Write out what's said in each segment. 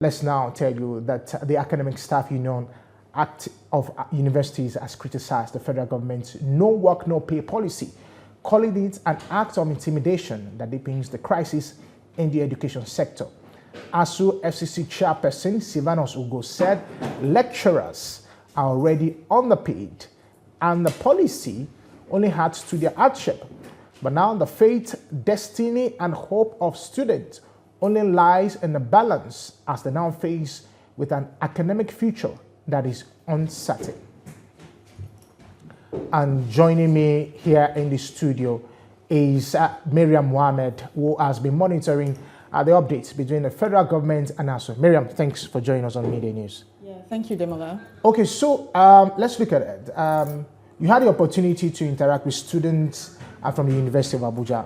Let's now tell you that the Academic Staff Union Act of Universities has criticized the federal government's no work, no pay policy, calling it an act of intimidation that deepens the crisis in the education sector. ASuu FCC chairperson Sylvanus Ugo said lecturers are already underpaid and the policy only adds to their hardship. But now the fate, destiny, and hope of students only lies in the balance as they now face with an academic future that is uncertain. And joining me here in the studio is Miriam Mohammed, who has been monitoring the updates between the federal government and ASuu. Miriam, thanks for joining us on Media News. Yeah, thank you, Demola. Okay, so let's look at it. You had the opportunity to interact with students from the University of Abuja.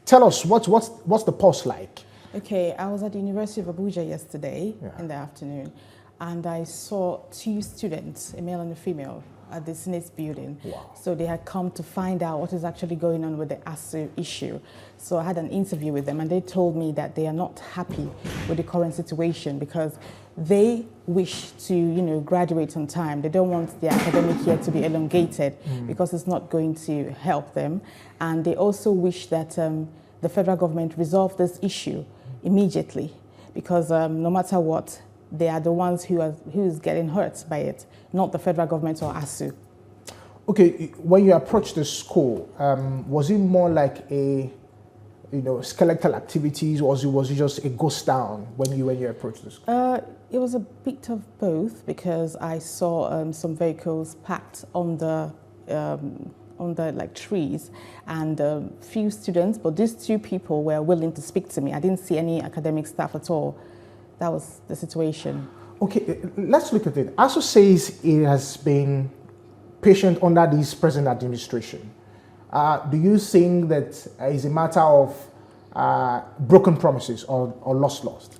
Tell us, what's the pulse like? Okay, I was at the University of Abuja yesterday in the afternoon, and I saw two students, a male and a female, at the Senate building. Wow. So they had come to find out what is actually going on with the ASuu issue. So I had an interview with them, and they told me that they are not happy with the current situation because they wish to, graduate on time. They don't want the academic year to be elongated because it's not going to help them. And they also wish that the federal government resolve this issue immediately because no matter what, they are the ones who is getting hurt by it, not the federal government or ASuu. Okay, when you approached the school, was it more like a skeletal activities, or was it just a ghost town when you approached the school? It was a bit of both because I saw some vehicles packed on the trees and few students, but these two people were willing to speak to me. I didn't see any academic staff at all. That was the situation. Okay, let's look at it. ASuu says it has been patient under this present administration. Do you think that it's a matter of broken promises or lost?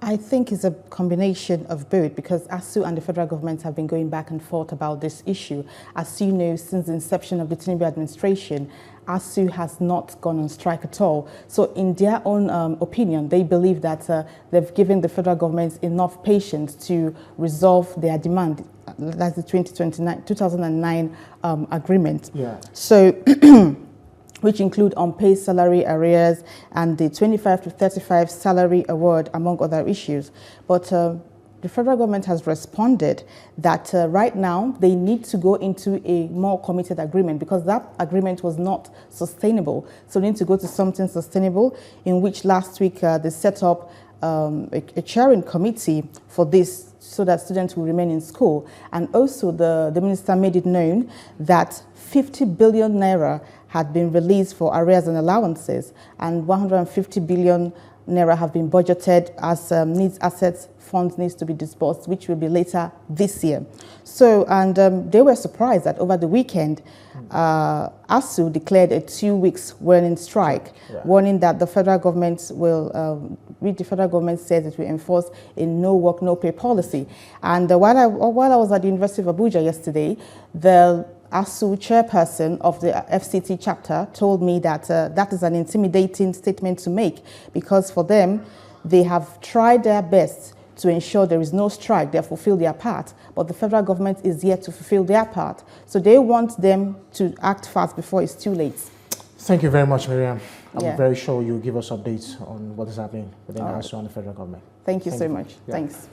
I think it's a combination of both because ASuu and the federal government have been going back and forth about this issue. As you know, since the inception of the Tinubu administration, ASuu has not gone on strike at all. So in their own opinion, they believe that they've given the federal government enough patience to resolve their demand. That's the 2009 agreement. Yeah. So which include unpaid salary arrears and the 25 to 35 salary award, among other issues. But the federal government has responded that right now they need to go into a more committed agreement because that agreement was not sustainable. So they need to go to something sustainable, in which last week they set up a chairing committee for this so that students will remain in school. And also the minister made it known that 50 billion naira had been released for arrears and allowances, and 150 billion naira have been budgeted as needs assets funds needs to be disbursed, which will be later this year. So, and they were surprised that over the weekend, ASuu declared a 2 weeks warning strike, warning that the federal government will, which the federal government says it will enforce a no work, no pay policy. And while I was at the University of Abuja yesterday, the ASuu chairperson of the FCT chapter told me that that is an intimidating statement to make because for them, they have tried their best to ensure there is no strike, they fulfill their part, but the federal government is yet to fulfill their part. So they want them to act fast before it's too late. Thank you very much, Miriam. I'm very sure you'll give us updates on what is happening within ASuu and the federal government. Thank you so much. Thanks.